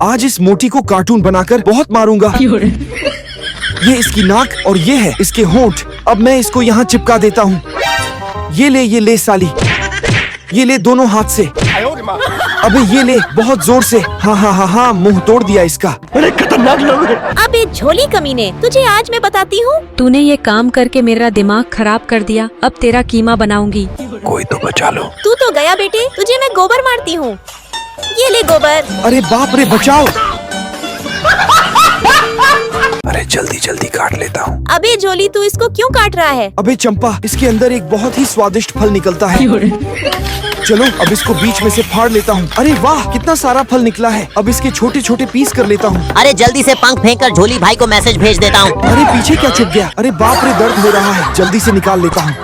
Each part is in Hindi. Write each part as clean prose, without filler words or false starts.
आज इस मोटी को कार्टून बनाकर बहुत मारूंगा। ये इसकी नाक और ये है इसके होंठ। अब मैं इसको यहाँ चिपका देता हूँ। ये ले साली, ये ले दोनों हाथ से। अबे ये ले बहुत जोर से। हाँ, मुंह तोड़ दिया इसका। अरे खतरनाक लोग हैं। अबे झोली कमीने, तुझे आज मैं बताती हूँ। तूने ये काम करके मेरा दिमाग खराब कर दिया। अब तेरा कीमा बनाऊंगी। कोई तो बचा लो। तू तो गया बेटे, तुझे मैं गोबर मारती हूँ। ये ले गोबर। अरे बाप रे, बचाओ। अरे जल्दी काट लेता हूँ। अबे झोली, तू इसको क्यों काट रहा है? अबे चंपा, इसके अंदर एक बहुत ही स्वादिष्ट फल निकलता है। चलो अब इसको बीच में से फाड़ लेता हूँ। अरे वाह, कितना सारा फल निकला है। अब इसके छोटे छोटे पीस कर लेता हूँ। अरे जल्दी से पंख फेंक कर झोली भाई को मैसेज भेज देता हूँ। अरे पीछे क्या छुप गया? अरे बाप रे, दर्द हो रहा है। जल्दी से निकाल लेता हूँ।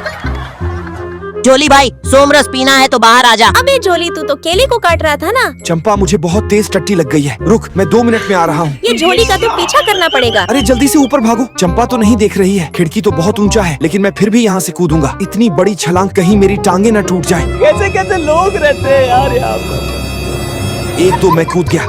झोली भाई, सोमरस पीना है तो बाहर आ जा। अबे झोली, तू तो केले को काट रहा था ना। चंपा, मुझे बहुत तेज टट्टी लग गई है। रुक, मैं 2 मिनट में आ रहा हूँ। ये झोली का तो पीछा करना पड़ेगा। अरे जल्दी से ऊपर भागो। चंपा तो नहीं देख रही है। खिड़की तो बहुत ऊंचा है, लेकिन मैं फिर भी यहाँ से कूदूंगा। इतनी बड़ी छलांग, कहीं मेरी टांगे न टूट जाए। कैसे लोग रहते हैं यार यहाँ पर। 1-2 मैं कूद गया।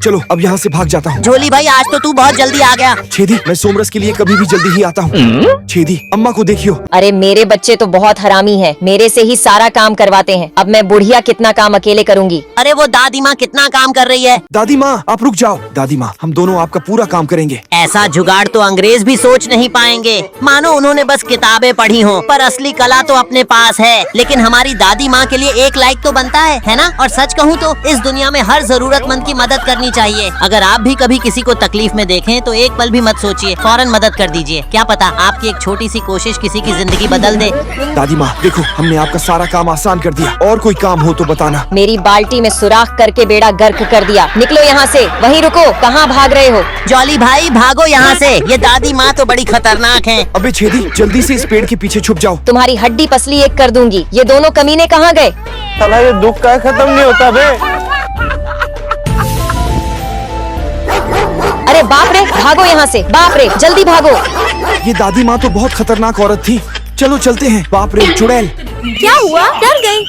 चलो अब यहाँ से भाग जाता हूँ। झोली भाई, आज तो तू बहुत जल्दी आ गया। छेदी, मैं सोमरस के लिए कभी भी जल्दी ही आता हूँ। छेदी, अम्मा को देखियो। अरे मेरे बच्चे तो बहुत हरामी हैं। मेरे से ही सारा काम करवाते हैं। अब मैं बुढ़िया कितना काम अकेले करूँगी। अरे वो दादी माँ कितना काम कर रही है। दादी माँ, आप रुक जाओ। दादी माँ, हम दोनों आपका पूरा काम करेंगे। ऐसा जुगाड़ तो अंग्रेज भी सोच नहीं पाएंगे। मानो उन्होंने बस किताबें पढ़ी हों, पर असली कला तो अपने पास है। लेकिन हमारी दादी माँ के लिए 1 लाइक तो बनता है ना? और सच कहूँ तो इस दुनिया में हर जरूरतमंद की मदद करनी चाहिए। अगर आप भी कभी किसी को तकलीफ में देखें तो एक पल भी मत सोचिए, फौरन मदद कर दीजिए। क्या पता आपकी एक छोटी सी कोशिश किसी की जिंदगी बदल दे। दादी माँ देखो, हमने आपका सारा काम आसान कर दिया। और कोई काम हो तो बताना। मेरी बाल्टी में सुराख करके बेड़ा गर्क कर दिया। निकलो यहाँ से। वहीं रुको, कहाँ भाग रहे हो? जॉली भाई भागो यहाँ से, ये दादी माँ तो बड़ी खतरनाक है। अबे छेदी, जल्दी से इस पेड़ के पीछे छुप जाओ। तुम्हारी हड्डी पसली एक कर दूंगी। ये दोनों कमीने कहाँ गए? साला ये दुख का खत्म नहीं होता बे। अरे बाप रे, भागो यहाँ से। बाप रे, जल्दी भागो। ये दादी माँ तो बहुत खतरनाक औरत थी। चलो चलते हैं। बाप रे चुड़ैल। क्या हुआ? डर गई?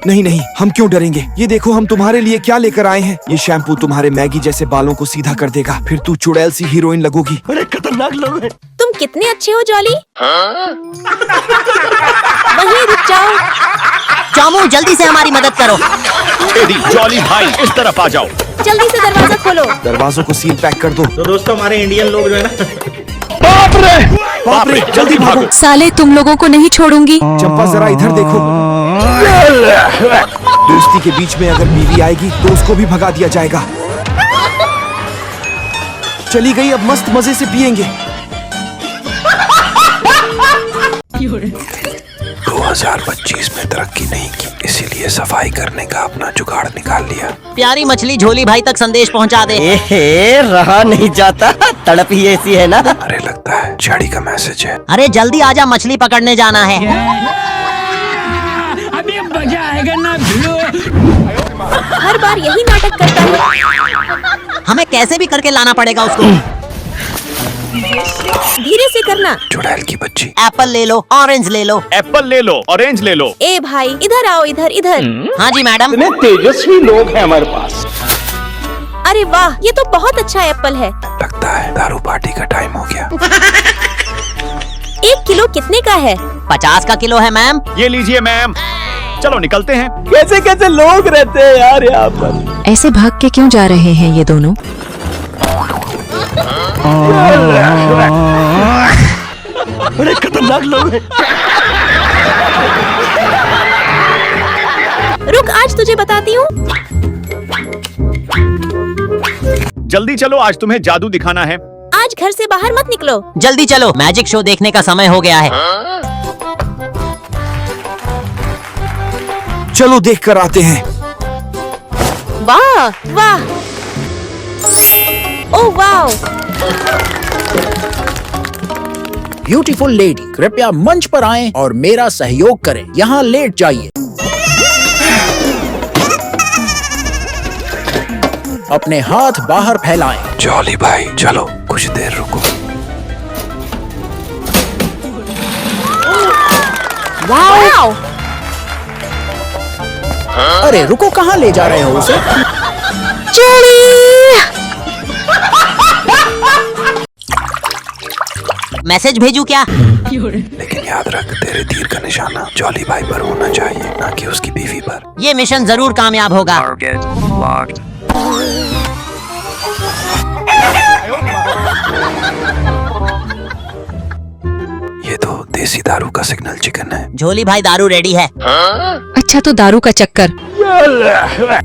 नहीं, हम क्यों डरेंगे। ये देखो, हम तुम्हारे लिए क्या लेकर आए हैं। ये शैम्पू तुम्हारे मैगी जैसे बालों को सीधा कर देगा। फिर तू चुड़ैल सी हीरोइन लगोगी। अरे खतरनाक लोग हैं। तुम कितने अच्छे हो जॉली। वहीं रुक जाओ। चामू, जल्दी से हमारी मदद करो। जॉली भाई, इस तरफ आ जाओ। जल्दी से दरवाजा खोलो। दरवाजों को सील पैक कर दो। तो दोस्तों, हमारे इंडियन लोग जो है ना। बाप रे, जल्दी भागो। साले, तुम लोगों को नहीं छोड़ूंगी। चंपा जरा इधर देखो। दोस्ती के बीच में अगर बीवी आएगी तो उसको भी भगा दिया जाएगा। चली गई, अब मस्त मजे से पिएंगे। 2025 में तरक्की नहीं की, इसीलिए सफाई करने का अपना जुगाड़ निकाल लिया। प्यारी मछली झोली भाई तक संदेश पहुंचा दे। रहा नहीं जाता, तड़प ही ऐसी है ना। अरे लगता है झाड़ी का मैसेज है। अरे जल्दी आजा, मछली पकड़ने जाना है। अभी मजा आएगा ना। हर बार यही नाटक करता है। हमें कैसे भी करके लाना पड़ेगा उसको। धीरे से करना। चुड़ैल की बच्ची। एप्पल ले लो, ऑरेंज ले लो। एप्पल ले लो, ऑरेंज ले लो। ए भाई, इधर आओ, इधर। हाँ जी मैडम। इतने तेजस्वी लोग हैं हमारे पास। अरे वाह, ये तो बहुत अच्छा एप्पल है। लगता है दारू पार्टी का टाइम हो गया। 1 किलो कितने का है? 50 का किलो है मैम। ये लीजिए मैम। चलो निकलते हैं। कैसे लोग रहते हैं यार यहाँ पर। ऐसे भाग के क्यों जा रहे हैं ये दोनों? बड़े खतरनाक लोग हैं। रुक, आज तुझे बताती हूँ। जल्दी चलो, आज तुम्हें जादू दिखाना है। आज घर से बाहर मत निकलो। जल्दी चलो, मैजिक शो देखने का समय हो गया है। चलो देख कर आते हैं। वाह वाह, ओह वाह। ब्यूटीफुल लेडी, कृपया मंच पर आएं और मेरा सहयोग करें। यहाँ लेट जाइए। अपने हाथ बाहर फैलाएं। जॉली भाई, चलो कुछ देर रुको। वाह। अरे रुको, कहाँ ले जा रहे हो उसे? चोरी। मैसेज भेजू क्या? लेकिन याद रख, तेरे तीर का निशाना जॉली भाई पर होना चाहिए, ना कि उसकी बीवी पर। ये मिशन जरूर कामयाब होगा। ये तो देसी दारू का सिग्नल चिकन है। झोली भाई दारू रेडी है। अच्छा तो दारू का चक्कर।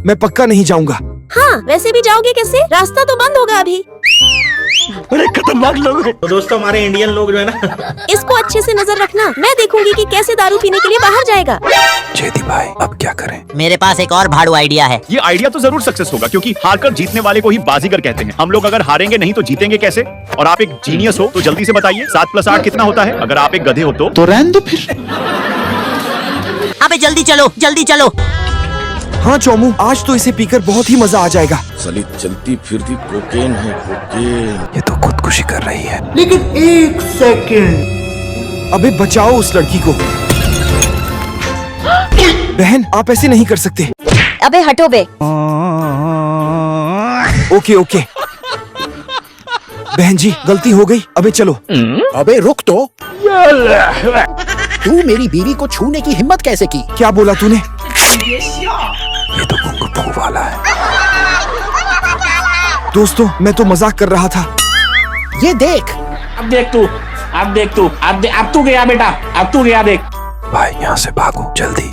मैं पक्का नहीं जाऊंगा। हाँ, वैसे भी जाओगे कैसे? रास्ता तो बंद होगा अभी। तो दोस्तों हमारे इंडियन लोग जो है ना, इसको अच्छे से नजर रखना। मैं देखूंगी कि कैसे दारू पीने के लिए बाहर जाएगा। छेदी भाई, अब क्या करें? मेरे पास एक और भाड़ू आइडिया है। ये आइडिया तो जरूर सक्सेस होगा, क्योंकि हारकर जीतने वाले को ही बाजीगर कहते हैं। हम लोग अगर हारेंगे नहीं तो जीतेंगे कैसे? और आप एक जीनियस हो तो जल्दी से बताइए 7 + 8 कितना होता है? अगर आप एक गधे हो तो रहने दो फिर। अबे जल्दी चलो, जल्दी चलो। हाँ चोमू, आज तो इसे पीकर बहुत ही मजा आ जाएगा। साली चलती फिरती कोकेन है, कोकेन। ये तो खुदकुशी कर रही है। लेकिन 1 सेकंड। अबे बचाओ उस लड़की को। बहन, आप ऐसे नहीं कर सकते। अबे हटो बे। Okay okay. बहन जी, गलती हो गई, अबे चलो। अबे रुक तो। तू मेरी बीवी को छूने की हिम्मत कैसे की? क्या बोला तूने? ये तो कुंग फू वाला है। दोस्तों, मैं तो मजाक कर रहा था। ये देख। अब देख तू, अब तू गया बेटा, अब तू गया देख। भाई यहाँ से भागो जल्दी।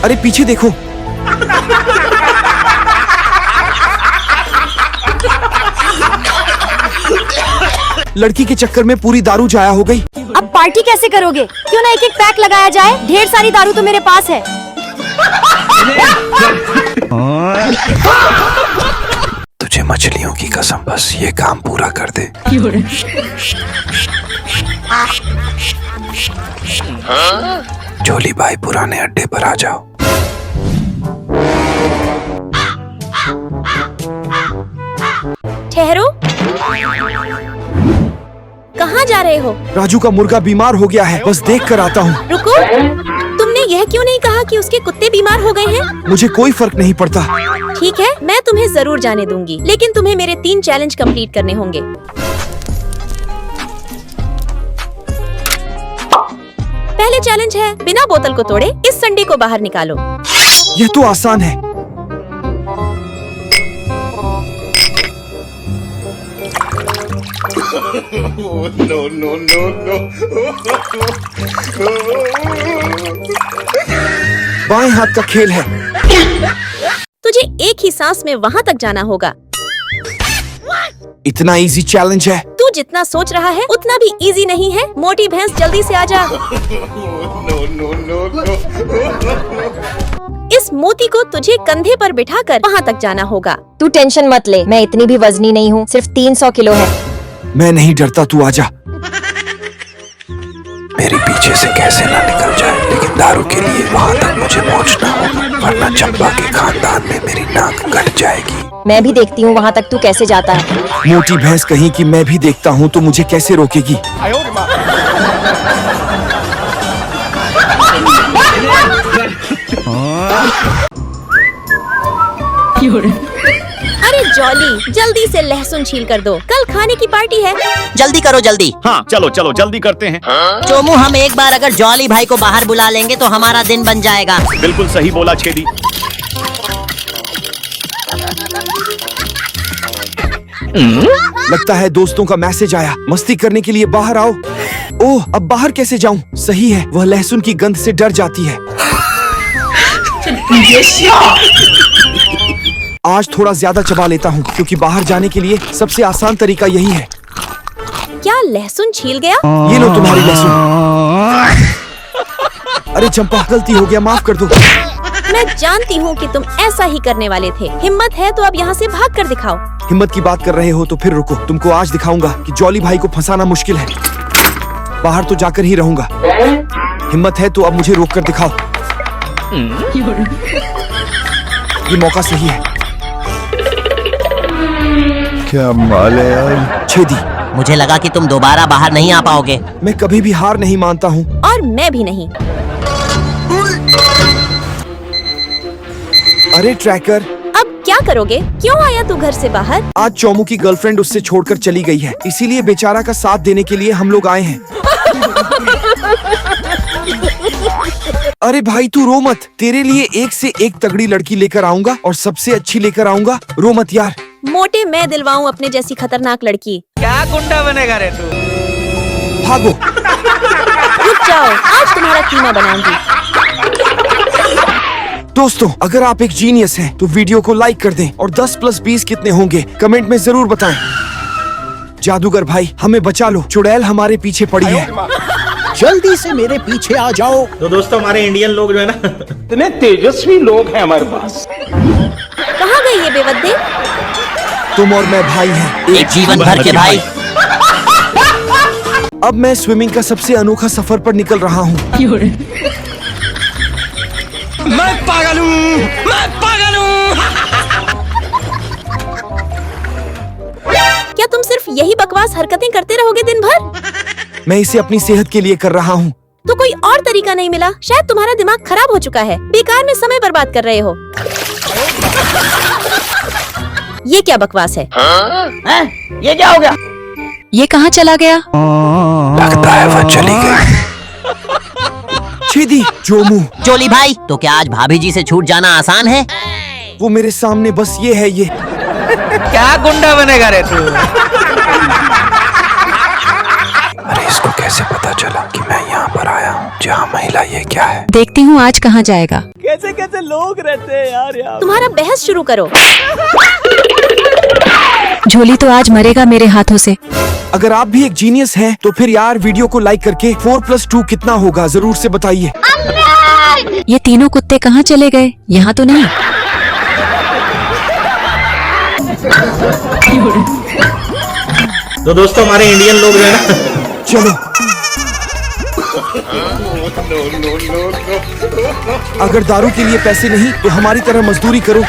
अरे पीछे देखो। लड़की के चक्कर में पूरी दारू जाया हो गई। अब पार्टी कैसे करोगे? क्यों ना एक एक पैक लगाया जाए? ढेर सारी दारू तो मेरे पास है। तुझे मछलियों की कसम, बस ये काम पूरा कर दे। झोली भाई, पुराने अड्डे पर आ जाओ। ठहरो। कहाँ जा रहे हो? राजू का मुर्गा बीमार हो गया है, बस देख कर आता हूँ। रुको, तुमने यह क्यों नहीं कहा कि उसके कुत्ते बीमार हो गए हैं? मुझे कोई फर्क नहीं पड़ता। ठीक है, मैं तुम्हें जरूर जाने दूंगी, लेकिन तुम्हें मेरे 3 चैलेंज कंप्लीट करने होंगे। पहले चैलेंज है, बिना बोतल को तोड़े इस संडे को बाहर निकालो। यह तो आसान है। बाएं हाथ का खेल है। तुझे एक ही सांस में वहाँ तक जाना होगा। इतना इजी चैलेंज है? तू जितना सोच रहा है उतना भी इजी नहीं है। मोटी भैंस, जल्दी से आजा। इस मोती को तुझे कंधे पर बिठाकर वहाँ तक जाना होगा। तू टेंशन मत ले, मैं इतनी भी वजनी नहीं हूँ, सिर्फ 300 किलो है। मैं नहीं डरता, तू आजा। मेरे पीछे से कैसे ना निकल जाए, लेकिन दारू के लिए वहाँ तक मुझे पहुँचना होगा, वरना चंपा के खानदान में मेरी नाक कट जाएगी। मैं भी देखती हूँ वहाँ तक तू कैसे जाता है। मोटी भैंस कहीं कि मैं भी देखता हूँ तो मुझे कैसे रोकेगी? अरे जॉली, जल्दी से लहसुन छील कर दो, कल खाने की पार्टी है। जल्दी करो जल्दी। हाँ चलो चलो जल्दी करते हैं। चोमू, हम एक बार अगर जॉली भाई को बाहर बुला लेंगे तो हमारा दिन बन जाएगा। बिल्कुल सही बोला छेदी। लगता है दोस्तों का मैसेज आया, मस्ती करने के लिए बाहर आओ। ओह, अब बाहर कैसे जाऊं? सही है, वह लहसुन की गंध से डर जाती है। आज थोड़ा ज्यादा चबा लेता हूँ, क्योंकि बाहर जाने के लिए सबसे आसान तरीका यही है। क्या लहसुन छील गया? ये लो तुम्हारी लहसुन। अरे चंपा, गलती हो गया, माफ कर दो। मैं जानती हूँ कि तुम ऐसा ही करने वाले थे। हिम्मत है तो अब यहाँ से भाग कर दिखाओ। हिम्मत की बात कर रहे हो तो फिर रुको, तुमको आज दिखाऊंगा कि जॉली भाई को फंसाना मुश्किल है। बाहर तो जाकर ही रहूंगा। हिम्मत है तो अब मुझे रोक कर दिखाओ। ये मौका सही है। क्या माल है यार। छेदी, मुझे लगा कि तुम दोबारा बाहर नहीं आ पाओगे। मैं कभी भी हार नहीं मानता हूँ। और मैं भी नहीं। अरे ट्रैकर, अब क्या करोगे? क्यों आया तू घर से बाहर? आज चोमू की गर्लफ्रेंड उससे छोड़कर चली गई है, इसीलिए बेचारा का साथ देने के लिए हम लोग आए हैं। अरे भाई तू रो मत, तेरे लिए एक से एक तगड़ी लड़की लेकर आऊंगा और सबसे अच्छी लेकर आऊंगा। रो मत यार। मोटे मैं दिलवाऊं अपने जैसी खतरनाक लड़की। क्या गुंडा बनेगा रे तू? भागो। रुक जाओ, आज तुम्हारा कीमा बनाऊंगी। दोस्तों, अगर आप एक जीनियस हैं तो वीडियो को लाइक कर दें और 10 + 20 कितने होंगे कमेंट में जरूर बताएं। जादूगर भाई हमें बचा लो, चुड़ैल हमारे पीछे पड़ी है। जल्दी से मेरे पीछे आ जाओ। तो दोस्तों हमारे इंडियन लोग जो है ना, इतने तेजस्वी लोग हैं हमारे पास। कहाँ गई ये बेवद्दे? तुम और मैं भाई हैं, एक जीवन भर के भाई। अब मैं स्विमिंग का सबसे अनोखा सफर पर निकल रहा हूँ। मैं पागल हूँ, मैं पागल हूँ। क्या तुम सिर्फ यही बकवास हरकतें करते रहोगे दिन भर? मैं इसे अपनी सेहत के लिए कर रहा हूँ। तो कोई और तरीका नहीं मिला? शायद तुम्हारा दिमाग खराब हो चुका है, बेकार में समय बर्बाद कर रहे हो। ये क्या बकवास है? ये क्या हो गया? ये कहाँ चला गया? लगता है वो चली गई। छेदी जोमू, जोली भाई, तो क्या आज भाभी जी से छूट जाना आसान है? वो मेरे सामने बस ये है ये। क्या गुंडा बनेगा रे तू? अरे इसको कैसे पता चला कि मैं यहाँ पर आया हूँ? जहाँ महिला ये क्या है? देखती हूँ आज कहाँ जाएगा। कैसे कैसे लोग रहते हैं यार यहाँ। तुम्हारा बहस शुरू करो। झोली तो आज मरेगा मेरे हाथों से। अगर आप भी एक जीनियस हैं तो फिर यार वीडियो को लाइक करके 4 + 2 कितना होगा जरूर से बताइए। ये तीनों कुत्ते कहाँ चले गए? यहाँ तो नहीं। तो दोस्तों हमारे इंडियन लोग जो है ना, चलो अगर दारू के लिए पैसे नहीं तो हमारी तरह मजदूरी करो।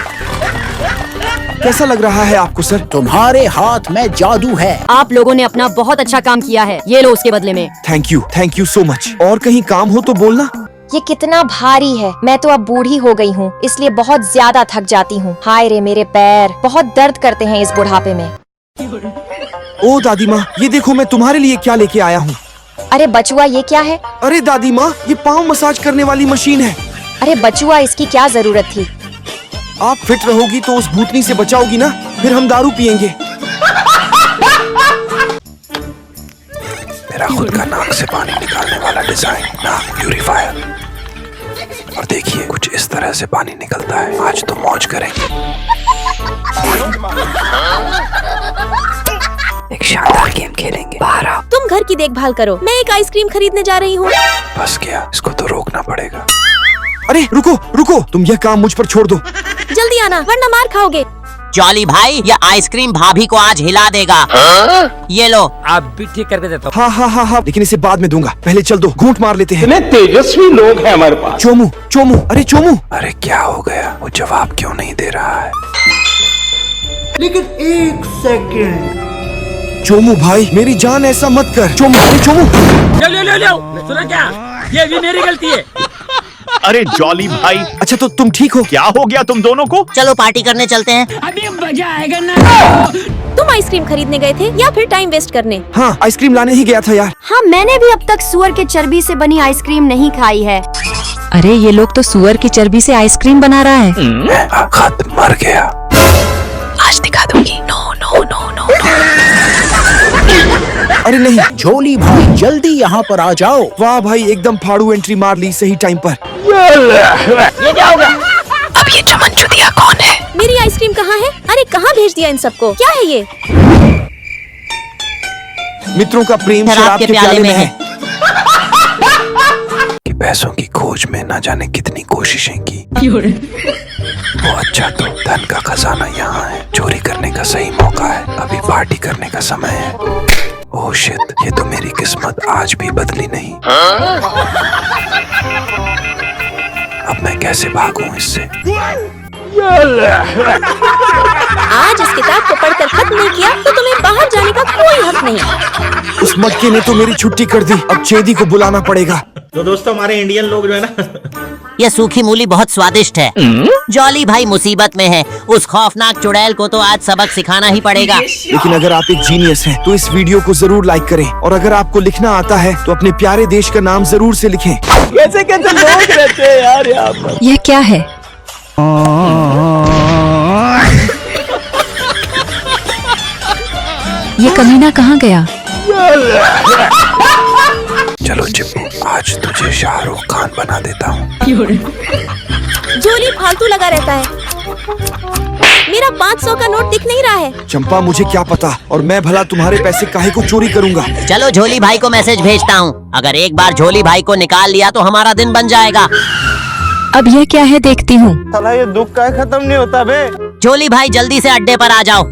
कैसा लग रहा है आपको सर? तुम्हारे हाथ में जादू है। आप लोगों ने अपना बहुत अच्छा काम किया है, ये लो उसके बदले में। Thank you so much. और कहीं काम हो तो बोलना। ये कितना भारी है। मैं तो अब बूढ़ी हो गई हूँ, इसलिए बहुत ज्यादा थक जाती हूँ। हाय रे मेरे पैर बहुत दर्द करते हैं इस बुढ़ापे में। ओ दादी माँ, ये देखो मैं तुम्हारे लिए क्या लेके आया हूँ। अरे बचुआ, ये क्या है? अरे दादी माँ, ये पाँव मसाज करने वाली मशीन है। अरे बचुआ, इसकी क्या जरूरत थी? आप फिट रहोगी तो उस भूतनी से बचाओगी ना, फिर हम दारू पियेंगे। मेरा खुद का नाक से पानी निकालने वाला डिजाइन, नाक प्यूरिफायर। और देखिए कुछ इस तरह से पानी निकलता है। आज तो मौज करेंगे। एक शानदार गेम खेलेंगे। बाहर आओ। तुम घर की देखभाल करो, मैं एक आइसक्रीम खरीदने जा रही हूँ। बस क्या, इसको तो रोकना पड़ेगा। अरे रुको रुको, तुम यह काम मुझ पर छोड़ दो। जल्दी आना वरना मार खाओगे। जॉली भाई, ये आइसक्रीम भाभी को आज हिला देगा। ये लो। आप भी ठीक करके देता हूँ। हाँ, लेकिन इसे बाद में दूंगा, पहले चल दो, घूंट मार लेते हैं। इतने तेजस्वी लोग हैं हमारे पास। चोमू, अरे चोमू, अरे क्या हो गया? वो जवाब क्यों नहीं दे रहा है? लेकिन एक सेकंड। चोमू भाई, मेरी जान ऐसा मत कर। चोमू, अरे चोमू। ले सुना क्या? ये भी मेरी गलती है। अरे जॉली भाई, अच्छा तो तुम ठीक हो? क्या हो गया तुम दोनों को? चलो पार्टी करने चलते हैं। अभी मजा आएगा ना। तुम आइसक्रीम खरीदने गए थे या फिर टाइम वेस्ट करने? हाँ, आइसक्रीम लाने ही गया था यार। हाँ, मैंने भी अब तक सुअर के चर्बी से बनी आइसक्रीम नहीं खाई है। अरे ये लोग तो सुअर की चर्बी से आइसक्रीम बना रहा है। खत मर गया। आज दिखा दूंगी। नो। अरे नहीं। झोली भाई जल्दी यहाँ पर आ जाओ। वाह भाई, एकदम फाड़ू एंट्री मार ली सही टाइम पर। ये क्या होगा? अब ये चमन चुतिया कौन है? मेरी आइसक्रीम कहाँ है? अरे कहाँ भेज दिया इन सबको? क्या है ये? मित्रों का प्रेम शराब के प्याले में है। कि पैसों की खोज में न जाने कितनी कोशिशें की। वो अच्छा तो धन का खजाना यहाँ है। चोरी करने का सही मौका है। अभी पार्टी करने का समय है। ओह शिट, ये तो मेरी किस्मत आज भी बदली नहीं। अब मैं कैसे भागूं इससे? आज इस किताब को पढ़कर खत्म नहीं किया तो तुम्हें बाहर जाने का कोई हक नहीं। उस मटके ने तो मेरी छुट्टी कर दी। अब चेदी को बुलाना पड़ेगा। तो दोस्तों हमारे इंडियन लोग जो है ना, यह सूखी मूली बहुत स्वादिष्ट है। जॉली भाई मुसीबत में है। उस खौफनाक चुड़ैल को तो आज सबक सिखाना ही पड़ेगा। लेकिन अगर आप एक जीनियस हैं, तो इस वीडियो को जरूर लाइक करें और अगर आपको लिखना आता है तो अपने प्यारे देश का नाम जरूर से लिखें। कैसे कैसे लोग रहते हैं यार यहाँ पर। यह क्या है? ये कमीना कहाँ गया? चलो चिप्पू, आज तुझे शाहरुख खान बना देता हूँ। जोली फालतू लगा रहता है। मेरा 500 का नोट दिख नहीं रहा है। चंपा, मुझे क्या पता, और मैं भला तुम्हारे पैसे काहे को चोरी करूँगा। चलो झोली भाई को मैसेज भेजता हूँ। अगर एक बार झोली भाई को निकाल लिया तो हमारा दिन बन जाएगा। अब यह क्या है देखती हूँ। साला ये दुख का खत्म नहीं होता बे। झोली भाई जल्दी से अड्डे पर आ जाओ।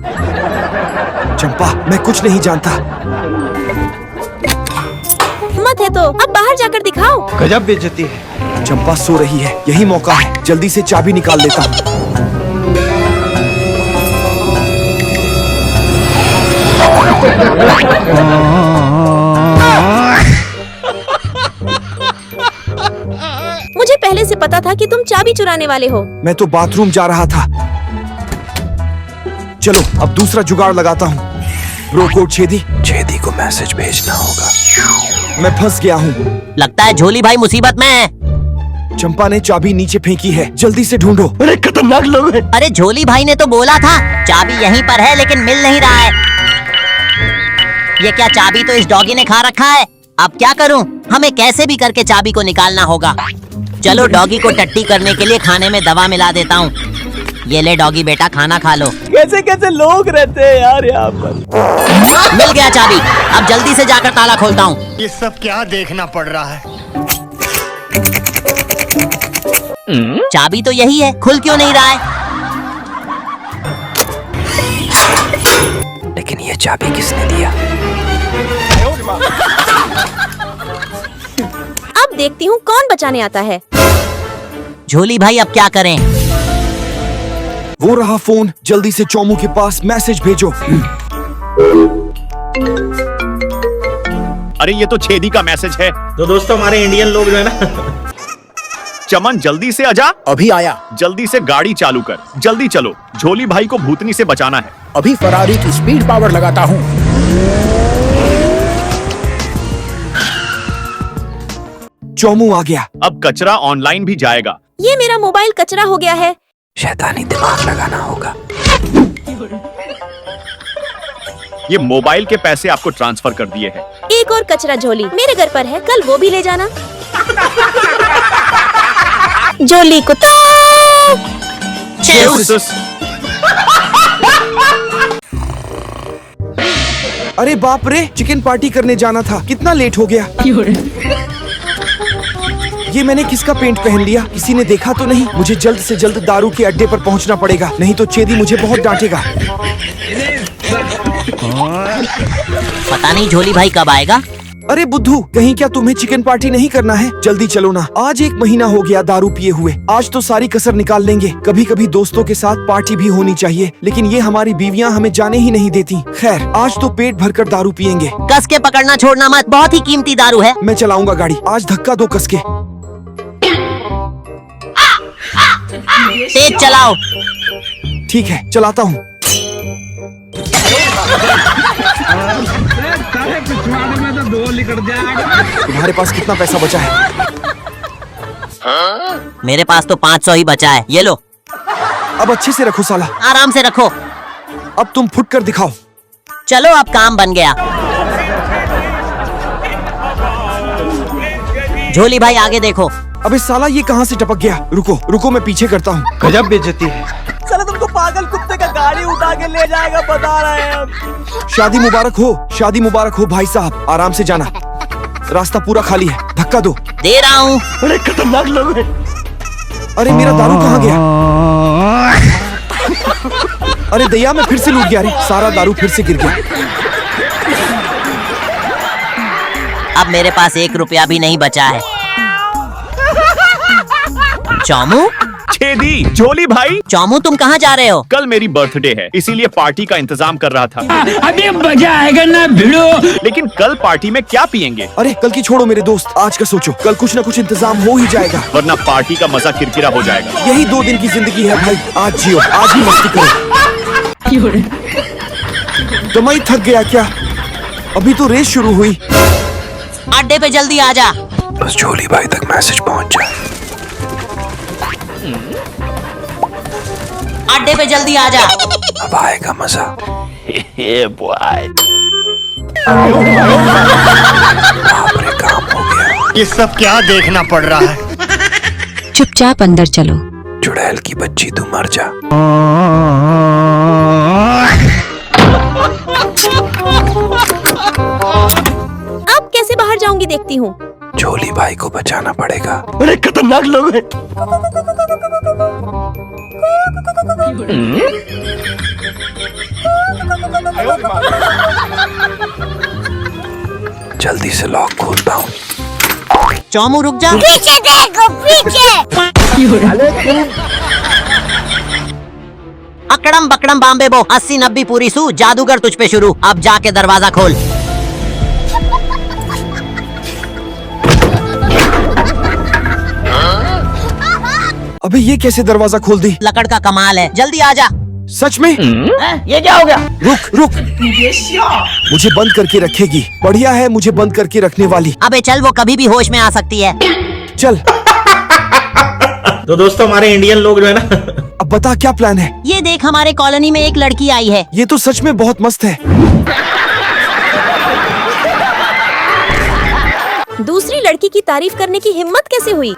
चंपा, मैं कुछ नहीं जानता। हिम्मत है तो अब बाहर जाकर दिखाओ। गजब बेइज्जती है। चंपा सो रही है, यही मौका है, जल्दी से चाबी निकाल लेता हूँ। मुझे पहले से पता था कि तुम चाबी चुराने वाले हो। मैं तो बाथरूम जा रहा था। चलो अब दूसरा जुगाड़ लगाता हूँ। ब्रो कोड छेदी को मैसेज भेजना होगा। मैं फंस गया हूँ। लगता है झोली भाई मुसीबत में है। चंपा ने चाबी नीचे फेंकी है, जल्दी से ढूंढो। अरे खतरनाक लोग हैं। अरे झोली भाई ने तो बोला था चाबी यहीं पर है, लेकिन मिल नहीं रहा है। ये क्या चाबी तो इस डॉगी ने खा रखा है। अब क्या करूं? हमें कैसे भी करके चाबी को निकालना होगा। चलो डॉगी को टट्टी करने के लिए खाने में दवा मिला देता हूँ। ये ले डॉगी बेटा, खाना खा लो। कैसे कैसे लोग रहते हैं यार यहाँ पर। मिल गया चाबी। अब जल्दी से जाकर ताला खोलता हूँ। ये सब क्या देखना पड़ रहा है। चाबी तो यही है, खुल क्यों नहीं रहा है? लेकिन ये चाबी किसने दिया? अब देखती हूँ कौन बचाने आता है। झोली भाई अब क्या करें? वो रहा फोन, जल्दी से चोमू के पास मैसेज भेजो। अरे ये तो छेदी का मैसेज है। तो दोस्तों हमारे इंडियन लोग जो है ना, चमन जल्दी से आजा। अभी आया। जल्दी से गाड़ी चालू कर, जल्दी चलो। झोली भाई को भूतनी से बचाना है। अभी फरारी की स्पीड पावर लगाता हूँ। चोमू आ गया। अब कचरा ऑनलाइन भी जाएगा। ये मेरा मोबाइल कचरा हो गया है। शैतानी दिमाग लगाना होगा। ये मोबाइल के पैसे आपको ट्रांसफर कर दिए हैं। एक और कचरा झोली मेरे घर पर है, कल वो भी ले जाना। झोली कुत्ता। अरे बाप रे, चिकन पार्टी करने जाना था, कितना लेट हो गया। ये मैंने किसका पेंट पहन लिया? किसी ने देखा तो नहीं? मुझे जल्द से जल्द दारू के अड्डे पर पहुंचना पड़ेगा, नहीं तो चेदी मुझे बहुत डांटेगा। पता नहीं झोली भाई कब आएगा। अरे बुद्धू, कहीं क्या तुम्हें चिकन पार्टी नहीं करना है? जल्दी चलो ना, आज 1 महीना हो गया दारू पिए हुए। आज तो सारी कसर निकाल लेंगे। कभी कभी दोस्तों के साथ पार्टी भी होनी चाहिए, लेकिन ये हमारी बीवियां हमें जाने ही नहीं देती। खैर, आज तो पेट भरकर दारू पियेंगे। कस के पकड़ना छोड़ना मत, बहुत ही कीमती दारू है। मैं चलाऊंगा गाड़ी, आज धक्का दो कस के। तेज चलाओ। ठीक है, चलाता हूँ। तुम्हारे पास कितना पैसा बचा है? मेरे पास तो 500 ही बचा है। ये लो। अब अच्छे से रखो साला। आराम से रखो। अब तुम फुट कर दिखाओ। चलो अब काम बन गया। झोली भाई आगे देखो। अबे साला, ये कहाँ से टपक गया? रुको रुको, मैं पीछे करता हूँ। गजब बेइज्जती है। साला तुमको पागल कुत्ते का गाड़ी उठा के ले जाएगा, बता रहे हैं हम। शादी मुबारक हो, शादी मुबारक हो भाई साहब। आराम से जाना, रास्ता पूरा खाली है। धक्का दो। दे रहा हूँ। बड़े खतरनाक लोग हैं। अरे मेरा दारू कहाँ गया? अरे दया, मैं फिर से लूट गया रे। सारा दारू फिर से गिर गया। अब मेरे पास 1 रुपया भी नहीं बचा है। चोमू, खेदी। झोली भाई, चौमू तुम कहाँ जा रहे हो? कल मेरी बर्थडे है, इसीलिए पार्टी का इंतजाम कर रहा था। अभी मजा आएगा ना भिड़ो। लेकिन कल पार्टी में क्या पियेंगे? अरे कल की छोड़ो मेरे दोस्त, आज का सोचो। कल कुछ न कुछ इंतजाम हो ही जाएगा, वरना पार्टी का मजा किरकिरा हो जाएगा। यही 2 दिन की जिंदगी है भाई, आज जियो, आज ही मस्ती करो। तो मैं थक गया क्या? अभी तो रेस शुरू हुई। अड्डे पे जल्दी आ जा। बस झोली भाई तक मैसेज पहुंच जाए। अड्डे पे जल्दी आ जा। अब आएगा मजा। काम हो गया। ये सब क्या देखना पड़ रहा है? चुपचाप अंदर चलो। चुड़ैल की बच्ची, तू मर जा। अब कैसे बाहर जाऊंगी देखती हूँ। झोली भाई को बचाना पड़ेगा। बड़े खतरनाक लोग हैं। जल्दी से लॉक खोलता हूँ। चौमू रुक जा। पीछे देखो, पीछे। अकड़म बकड़म बाम्बे बो 80-90 पूरी सू, जादूगर तुझ पे शुरू। अब जाके दरवाजा खोल। अबे ये कैसे दरवाजा खोल दी? लकड़ का कमाल है, जल्दी आ जा। सच में? ये क्या हो गया? रुक रुक, मुझे बंद करके रखेगी। बढ़िया है मुझे बंद करके रखने वाली। अबे चल, वो कभी भी होश में आ सकती है। चल। तो दोस्तों हमारे इंडियन लोग जो है ना, अब बता क्या प्लान है? ये देख, हमारे कॉलोनी में एक लड़की आई है। ये तो सच में बहुत मस्त है। दूसरी लड़की की तारीफ करने की हिम्मत कैसे हुई?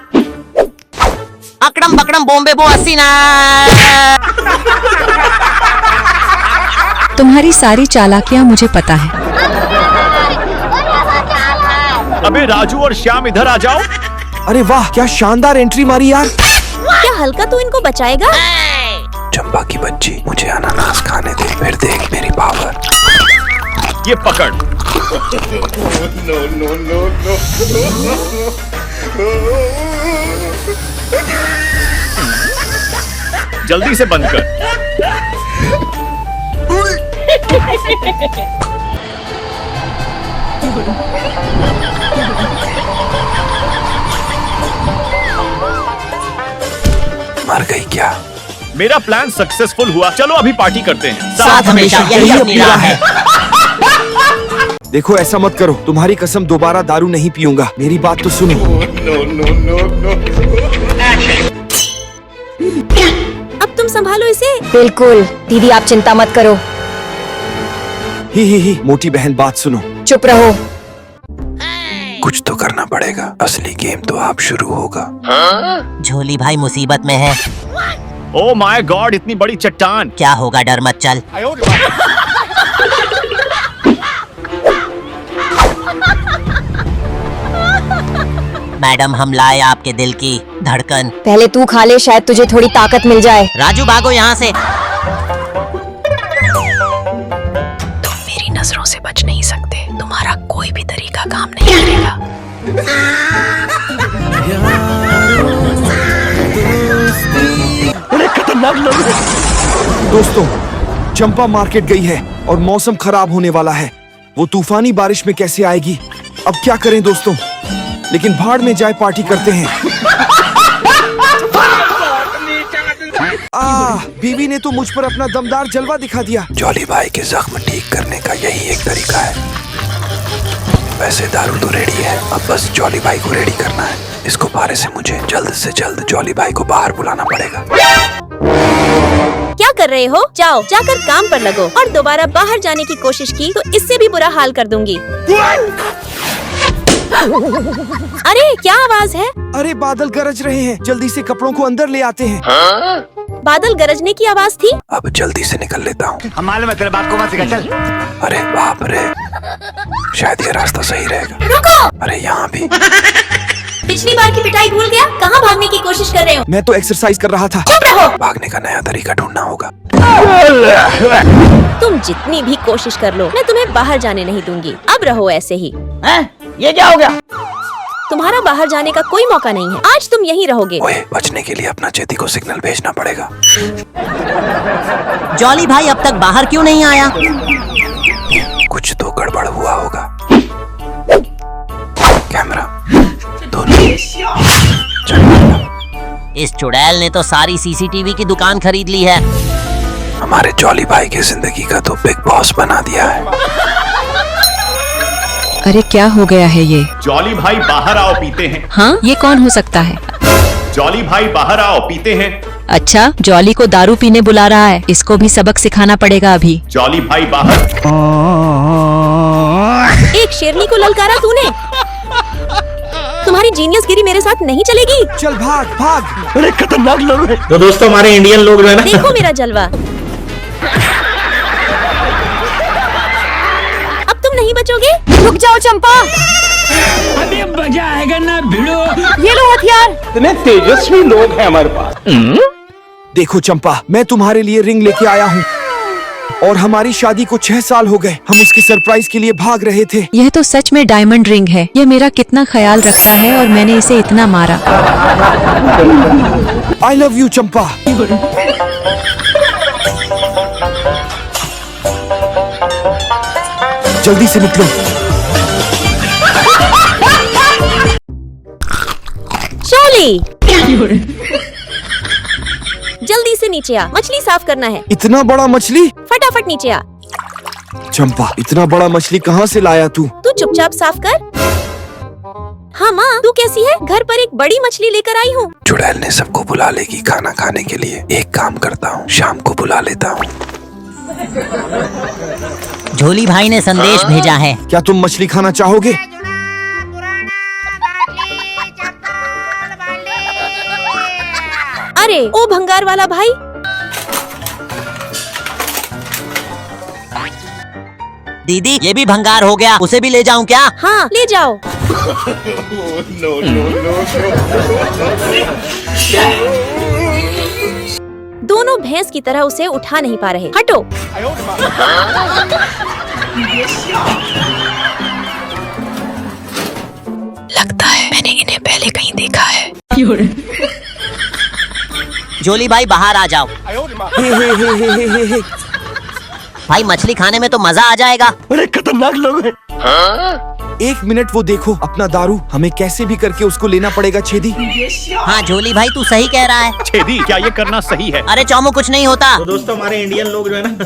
अकड़म बकड़म बॉम्बे बो 80 ना। तुम्हारी सारी चालाकियाँ मुझे पता है। अबे राजू और श्याम इधर आ जाओ। अरे वाह, क्या शानदार एंट्री मारी यार। क्या हल्का तू इनको बचाएगा? चंपा की बच्ची, मुझे अनानास खाने दे, फिर देख मेरी पावर। ये पकड़। जल्दी से बंद कर। मर गई क्या? मेरा प्लान सक्सेसफुल हुआ। चलो अभी पार्टी करते हैं। साथ हमेशा, यही अपनी राह है। देखो ऐसा मत करो, तुम्हारी कसम दोबारा दारू नहीं पीऊंगा। मेरी बात तो सुनो। अब तुम संभालो इसे। बिल्कुल दीदी, आप चिंता मत करो। ही मोटी बहन, बात सुनो। चुप रहो। कुछ तो करना पड़ेगा, असली गेम तो आप शुरू होगा। झोली भाई मुसीबत में है। ओ माय गॉड, इतनी बड़ी चट्टान। क्या होगा, डर मत, चल। मैडम, हम लाए आपके दिल की धड़कन। पहले तू खा ले, शायद तुझे थोड़ी ताकत मिल जाए। राजू भागो यहाँ से। तुम मेरी नजरों से बच नहीं सकते। तुम्हारा कोई भी तरीका काम नहीं करेगा। बड़े खतरनाक लोग हैं। दोस्तों, चंपा मार्केट गई है और मौसम खराब होने वाला है। वो तूफानी बारिश में कैसे आएगी? अब क्या करें दोस्तों? लेकिन भाड़ में जाए, पार्टी करते हैं। बीवी ने तो मुझ पर अपना दमदार जलवा दिखा दिया। जॉली भाई के जख्म ठीक करने का यही एक तरीका है। वैसे दारू तो रेडी है, अब बस जॉली भाई को रेडी करना है। इस गुब्बारे से मुझे जल्द से जल्द जॉली भाई को बाहर बुलाना पड़ेगा। क्या कर रहे हो? जाओ, जाकर काम पर लगो। और दोबारा बाहर जाने की कोशिश की तो इससे भी बुरा हाल कर दूंगी। अरे क्या आवाज है? अरे बादल गरज रहे हैं, जल्दी से कपड़ों को अंदर ले आते हैं। बादल गरजने की आवाज थी। अब जल्दी से निकल लेता हूँ। हम मालूम है तेरे बाप को मत सिखा, चल। अरे बाप रे, शायद ये रास्ता सही रहेगा। रुको, अरे यहाँ भी। पिछली बार की पिटाई भूल गया? कहाँ भागने की कोशिश कर रहे हो? मैं तो एक्सरसाइज कर रहा था। चुप रहो। भागने का नया तरीका ढूंढना होगा। तुम जितनी भी कोशिश कर लो, मैं तुम्हें बाहर जाने नहीं दूंगी। अब रहो ऐसे ही। ये क्या हो गया? तुम्हारा बाहर जाने का कोई मौका नहीं है। आज तुम यहीं रहोगे। ओए, बचने के लिए अपना चेदी को सिग्नल भेजना पड़ेगा। जॉली भाई अब तक बाहर क्यों नहीं आया? कुछ तो गड़बड़ हुआ होगा। कैमरा दोनों। इस चुड़ैल ने तो सारी सीसीटीवी की दुकान खरीद ली है। हमारे जॉली भाई की जिंदगी का तो बिग बॉस बना दिया है। अरे क्या हो गया है ये? जॉली भाई बाहर आओ पीते हैं। हाँ, ये कौन हो सकता है? जॉली भाई बाहर आओ पीते हैं। अच्छा, जॉली को दारू पीने बुला रहा है। इसको भी सबक सिखाना पड़ेगा अभी। जॉली भाई बाहर। एक शेरनी को ललकारा तूने। तुम्हारी जीनियस गिरी मेरे साथ नहीं चलेगी। चल भाग भाग। बड़े खतरनाक लोग हैं। तो दोस्तों हमारे इंडियन लोग जो है ना, देखो मेरा जलवा। अब तुम नहीं बचोगे। रुक जाओ चंपा। अभी मजा आएगा ना भिड़ो। ये लो हथियार। इतने तेजस्वी लोग हैं हमारे पास। देखो चंपा, मैं तुम्हारे लिए रिंग लेके आया हूँ और हमारी शादी को 6 साल हो गए। हम उसके सरप्राइज के लिए भाग रहे थे। यह तो सच में डायमंड रिंग है। यह मेरा कितना ख्याल रखता है और मैंने इसे इतना मारा। आई लव यू चंपा। जल्दी से निकलो। शोली, जल्दी से नीचे आ। मछली साफ करना है। इतना बड़ा मछली? फटाफट नीचे आ। चंपा, इतना बड़ा मछली कहाँ से लाया तू? तू चुपचाप साफ कर। हाँ माँ, तू कैसी है? घर पर एक बड़ी मछली लेकर आई हूँ। चुड़ैल ने सबको बुला लेगी खाना खाने के लिए। एक काम करता हूँ, शाम को बुला लेता हूँ। झोली भाई ने संदेश भेजा है। क्या तुम मछली खाना चाहोगे? अरे ओ भंगार वाला भाई। दीदी, ये भी भंगार हो गया। उसे भी ले जाऊं क्या? हाँ, ले जाओ। दोनों भैंस की तरह उसे उठा नहीं पा रहे। हटो। लगता है मैंने इन्हें पहले कहीं देखा है। जोली भाई बाहर आ जाओ। हे। भाई मछली खाने में तो मजा आ जाएगा। बड़े खतरनाक लोग हैं। 1 मिनट, वो देखो अपना दारू। हमें कैसे भी करके उसको लेना पड़ेगा छेदी। हाँ जोली भाई, तू सही कह रहा है। छेदी, क्या ये करना सही है? अरे चौमू, कुछ नहीं होता। तो दोस्तों हमारे इंडियन लोग जो है ना,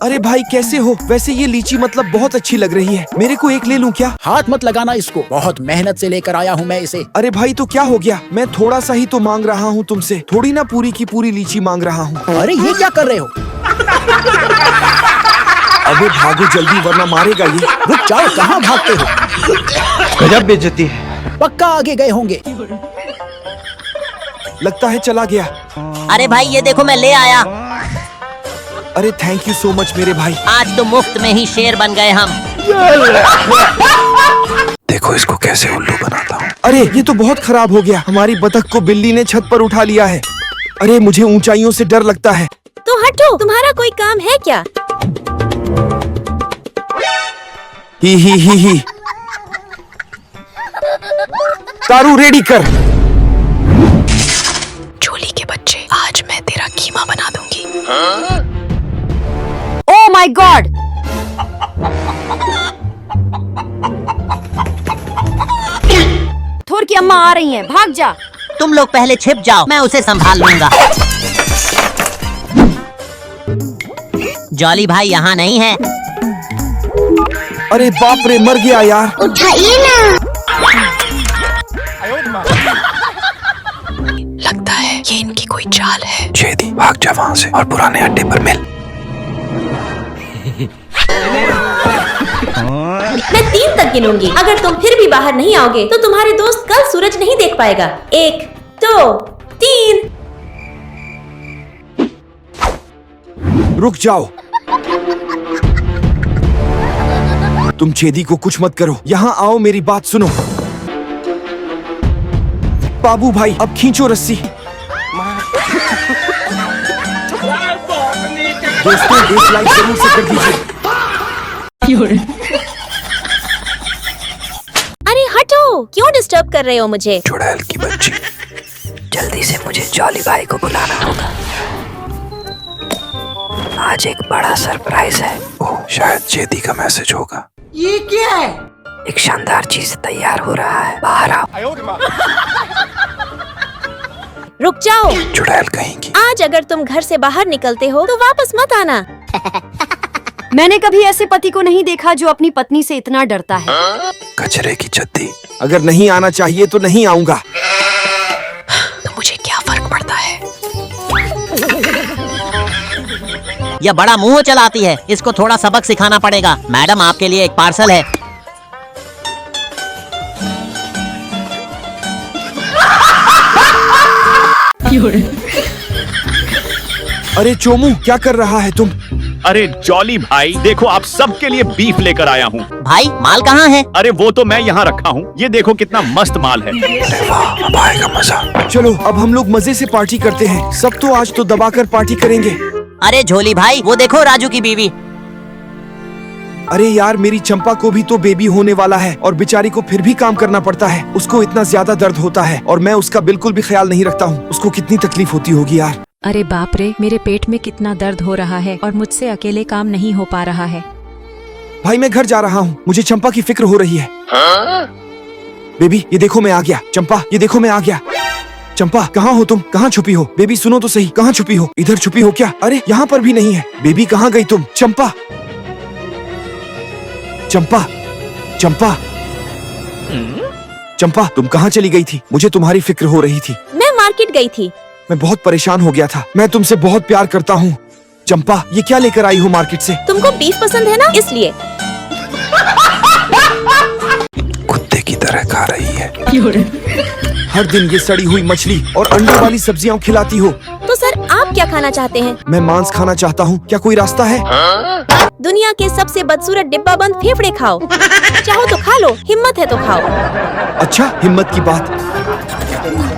अरे भाई कैसे हो? वैसे ये लीची मतलब बहुत अच्छी लग रही है। मेरे को एक ले लूं क्या? हाथ मत लगाना इसको, बहुत मेहनत से लेकर आया हूँ मैं इसे। अरे भाई तो क्या हो गया? मैं थोड़ा सा ही तो मांग रहा हूँ तुमसे, थोड़ी ना पूरी की पूरी लीची मांग रहा हूँ। अरे ये क्या कर रहे हो? अबे भागो जल्दी वरना मारेगा ये। रुक जाओ, कहाँ भागते हो? गजब बेइज्जती है। पक्का आगे गए होंगे। लगता है चला गया। अरे भाई ये देखो, मैं ले आया। अरे थैंक यू सो मच मेरे भाई। आज तो मुफ्त में ही शेर बन गए हम। देखो इसको कैसे उल्लू बनाता हूँ। अरे ये तो बहुत खराब हो गया। हमारी बतख को बिल्ली ने छत पर उठा लिया है। अरे मुझे ऊंचाइयों से डर लगता है। तो हटो, तुम्हारा कोई काम है क्या? ही। तारू रेडी कर। झोली के बच्चे, आज मैं तेरा कीमा बना दूंगी। Oh my God! थोर की अम्मा आ रही हैं, भाग जा। तुम लोग पहले छिप जाओ, मैं उसे संभाल लूंगा। जॉली भाई यहाँ नहीं है। अरे बाप रे, मर गया यार। उठाइए ना। लगता है ये इनकी कोई चाल है। छेदी, भाग जा वहाँ से और पुराने अड्डे पर मिल। मैं 3 तक गिनूंगी। अगर तुम फिर भी बाहर नहीं आओगे तो तुम्हारे दोस्त कल सूरज नहीं देख पाएगा। 1, 2, 3। रुक जाओ। तुम छेदी को कुछ मत करो। यहाँ आओ, मेरी बात सुनो। बाबू भाई अब खींचो रस्सी। दोस्तों एक लाइक जरूर से कर दीजिए। अरे हटो, क्यों क्यों डिस्टर्ब कर रहे हो मुझे? चुड़ैल की बच्ची। जल्दी से मुझे जॉली भाई को बुलाना होगा। आज एक बड़ा सरप्राइज है। ओह, शायद चेदी का मैसेज होगा। ये क्या है? एक शानदार चीज तैयार हो रहा है, बाहर आओ। रुक जाओ। चुड़ैल कहीं की। आज अगर तुम घर से बाहर निकलते हो तो वापस मत आना। मैंने कभी ऐसे पति को नहीं देखा जो अपनी पत्नी से इतना डरता है। कचरे की चद्दी। अगर नहीं आना चाहिए तो नहीं आऊंगा। तो मुझे क्या फर्क पड़ता है? यह बड़ा मुंह चलाती है, इसको थोड़ा सबक सिखाना पड़ेगा। मैडम, आपके लिए एक पार्सल है। अरे चोमू, क्या कर रहा है तुम? अरे जॉली भाई, देखो आप सबके लिए बीफ लेकर आया हूँ। भाई, माल कहाँ है? अरे वो तो मैं यहाँ रखा हूँ। ये देखो कितना मस्त माल है। अरे वाह, अब आएगा मजा। चलो अब हम लोग मजे से पार्टी करते हैं। सब तो आज तो दबाकर पार्टी करेंगे। अरे झोली भाई, वो देखो राजू की बीवी। अरे यार, मेरी चंपा को भी तो बेबी होने वाला है और बेचारी को फिर भी काम करना पड़ता है। उसको इतना ज्यादा दर्द होता है और मैं उसका बिल्कुल भी ख्याल नहीं रखता हूँ। उसको कितनी तकलीफ होती होगी यार। अरे बाप रे, मेरे पेट में कितना दर्द हो रहा है और मुझसे अकेले काम नहीं हो पा रहा है। भाई मैं घर जा रहा हूँ, मुझे चंपा की फिक्र हो रही है। बेबी ये देखो मैं आ गया। चंपा ये देखो मैं आ गया। चंपा कहाँ हो तुम? कहाँ छुपी हो? बेबी सुनो तो सही, कहाँ छुपी हो? इधर छुपी हो क्या? अरे यहाँ पर भी नहीं है। बेबी कहाँ गई तुम? चंपा, चंपा, चंपा, चंपा तुम कहाँ चली गई थी? मुझे तुम्हारी फिक्र हो रही थी। मैं मार्केट गई थी। मैं बहुत परेशान हो गया था। मैं तुमसे बहुत प्यार करता हूँ। चंपा ये क्या लेकर आई हो मार्केट से? तुमको बीफ पसंद है ना, इसलिए। कुत्ते की तरह खा रही है। हर दिन ये सड़ी हुई मछली और अंडे वाली सब्जियां खिलाती हो। तो सर आप क्या खाना चाहते हैं? मैं मांस खाना चाहता हूँ। क्या कोई रास्ता है? दुनिया के सबसे बदसूरत डिब्बा बंद फेफड़े खाओ। चाहो तो खा लो, हिम्मत है तो खाओ। अच्छा, हिम्मत की बात।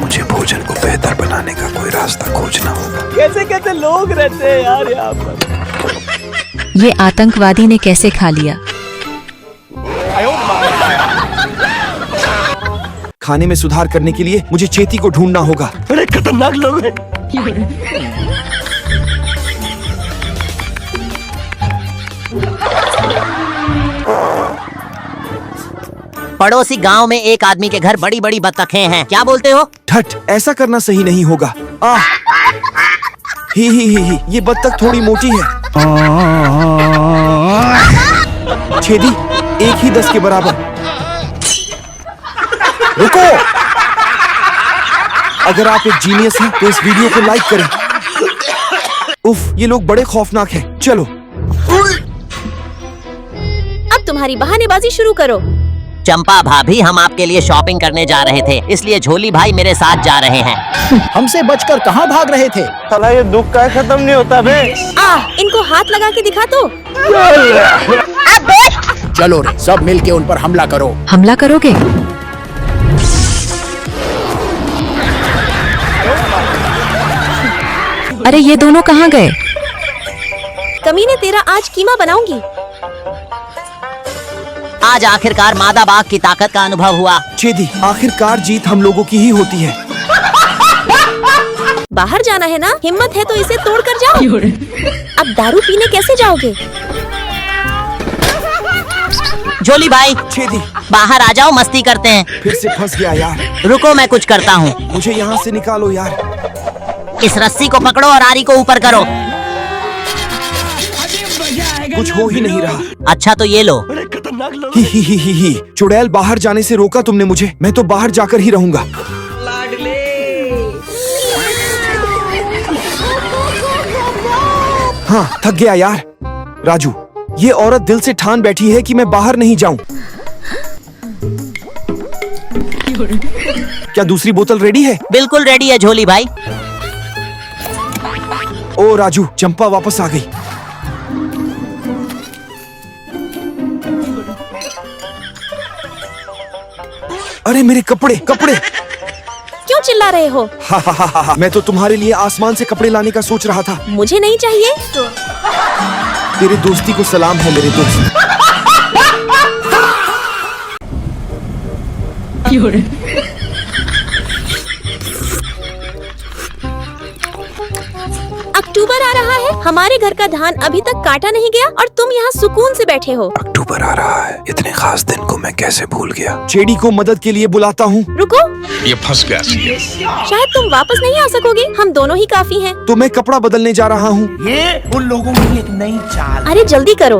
मुझे भोजन को बेहतर बनाने का कोई रास्ता खोजना होगा। कैसे कैसे लोग रहते हैं यार यहाँ पर। ये आतंकवादी ने कैसे खा लिया? खाने में सुधार करने के लिए मुझे चेती को ढूंढना होगा। बड़े खतरनाक लोग हैं। पड़ोसी गांव में एक आदमी के घर बड़ी बड़ी बत्तखें हैं। क्या बोलते हो? ठट, ऐसा करना सही नहीं होगा। ही, ये बत्तख थोड़ी मोटी है। छेदी, एक ही 10 के बराबर। रुको! अगर आप एक जीनियस हैं तो इस वीडियो को लाइक करें। उफ, ये लोग बड़े खौफनाक हैं। चलो अब तुम्हारी बहानेबाजी शुरू करो। चंपा भाभी, हम आपके लिए शॉपिंग करने जा रहे थे, इसलिए झोली भाई मेरे साथ जा रहे हैं। हमसे बचकर कहाँ भाग रहे थे? साला ये दुख का खत्म नहीं होता बे। इनको हाथ लगा के दिखा तो। चलो रे, सब मिलके उन पर हमला करो। हमला करोगे? अरे ये दोनों कहाँ गए? कमीने, तेरा आज कीमा बनाऊंगी। आज आखिरकार मादा बाघ की ताकत का अनुभव हुआ। चेदी, आखिरकार जीत हम लोगों की ही होती है। बाहर जाना है ना? हिम्मत है तो इसे तोड़ कर जाओ। अब दारू पीने कैसे जाओगे? झोली भाई, छेदी, बाहर आ जाओ, मस्ती करते हैं। फिर से फंस गया यार। रुको, मैं कुछ करता हूँ। मुझे यहाँ से निकालो यार। इस रस्सी को पकड़ो और आरी को ऊपर करो। कुछ हो ही नहीं रहा। अच्छा तो ये लो। ही। चुड़ैल, बाहर जाने से रोका तुमने मुझे। मैं तो बाहर जाकर ही रहूंगा। हाँ, थक गया यार। राजू, ये औरत दिल से ठान बैठी है कि मैं बाहर नहीं जाऊं। क्या दूसरी बोतल रेडी है? बिल्कुल रेडी है झोली भाई। ओ राजू, चंपा वापस आ गई। अरे मेरे कपड़े! क्यों चिल्ला रहे हो? हा, मैं तो तुम्हारे लिए आसमान से कपड़े लाने का सोच रहा था। मुझे नहीं चाहिए। तेरे दोस्ती को सलाम है मेरे दोस्त। अक्टूबर आ रहा है, हमारे घर का धान अभी तक काटा नहीं गया और तुम यहाँ सुकून से बैठे हो। अक्टूबर आ रहा है, इतने खास दिन को मैं कैसे भूल गया। चेडी को मदद के लिए बुलाता हूँ। रुको, ये फंस गया। शायद तुम वापस नहीं आ सकोगे, हम दोनों ही काफी हैं। तो मैं कपड़ा बदलने जा रहा हूँ। ये उन लोगों की एक नई चाल। अरे जल्दी करो।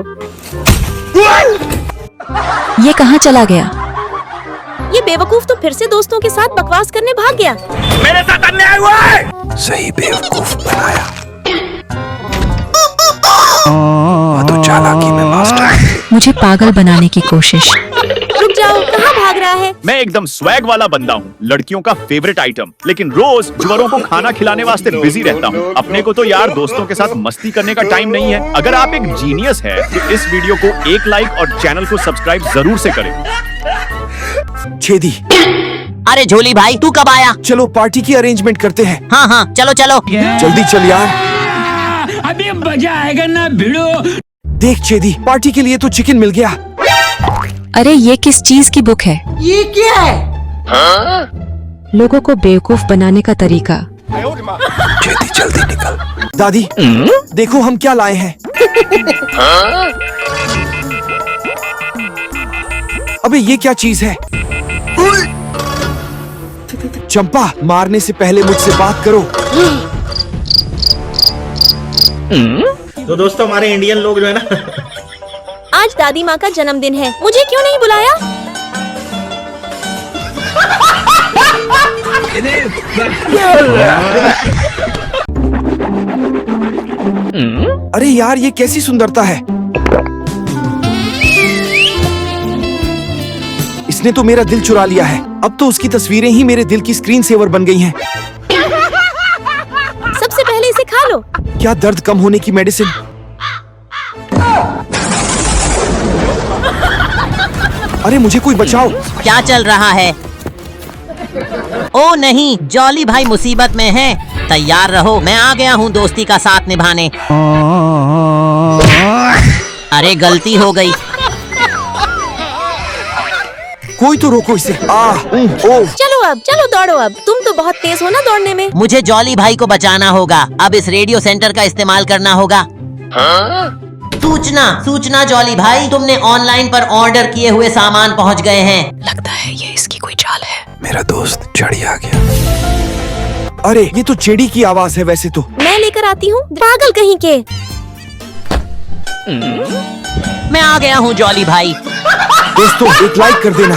ये कहाँ चला गया? ये बेवकूफ तो फिर से दोस्तों के साथ बकवास करने भाग गया। मेरे साथ अन्याय हुआ है। सही बेवकूफ बनाया। तो चालाकी में मास्टर। मुझे पागल बनाने की कोशिश। रुक जाओ, कहाँ भाग रहा है? मैं एकदम स्वैग वाला बंदा हूँ, लड़कियों का फेवरेट आइटम, लेकिन रोज जुआरों को खाना खिलाने वास्ते बिजी रहता हूँ। अपने को तो यार दोस्तों के साथ मस्ती करने का टाइम नहीं है। अगर आप एक जीनियस है तो इस वीडियो को एक लाइक और चैनल को सब्सक्राइब जरूर से करें। छेदी, अरे झोली भाई तू कब आया? चलो पार्टी की अरेंजमेंट करते हैं। हाँ हाँ चलो चलो। जल्दी चल यार। अभी मजा आएगा ना भिड़ो। देख छेदी, पार्टी के लिए तो चिकन मिल गया। अरे ये किस चीज की बुक है? ये क्या है? लोगों को बेवकूफ बनाने का तरीका। छेदी जल्दी निकल। दादी, देखो हम क्या लाए हैं। अबे ये क्या चीज है? चंपा, मारने से पहले मुझसे बात करो। तो दोस्तों हमारे इंडियन लोग जो है ना, आज दादी माँ का जन्मदिन है, मुझे क्यों नहीं बुलाया? अरे यार ये कैसी सुंदरता है। इसने तो मेरा दिल चुरा लिया है। अब तो उसकी तस्वीरें ही मेरे दिल की स्क्रीन सेवर बन गई हैं। सबसे पहले इसे खा लो। क्या दर्द कम होने की मेडिसिन? अरे मुझे कोई बचाओ। क्या चल रहा है? ओ नहीं, जॉली भाई मुसीबत में है। तैयार रहो, मैं आ गया हूँ दोस्ती का साथ निभाने। अरे गलती हो गई। कोई तो रोको इसे। ओ। चलो अब, चलो दौड़ो अब। तुम तो बहुत तेज हो ना दौड़ने में। मुझे जॉली भाई को बचाना होगा। अब इस रेडियो सेंटर का इस्तेमाल करना होगा। सूचना जॉली भाई, तुमने ऑनलाइन पर ऑर्डर किए हुए सामान पहुंच गए हैं। लगता है ये इसकी कोई चाल है। मेरा दोस्त चढ़ी आ गया। अरे ये तो चेडी की आवाज है वैसे तो। मैं लेकर आती हूँ, पागल कहीं के। मैं आ गया हूँ जॉली भाई। दोस्तों एक लाइक कर देना।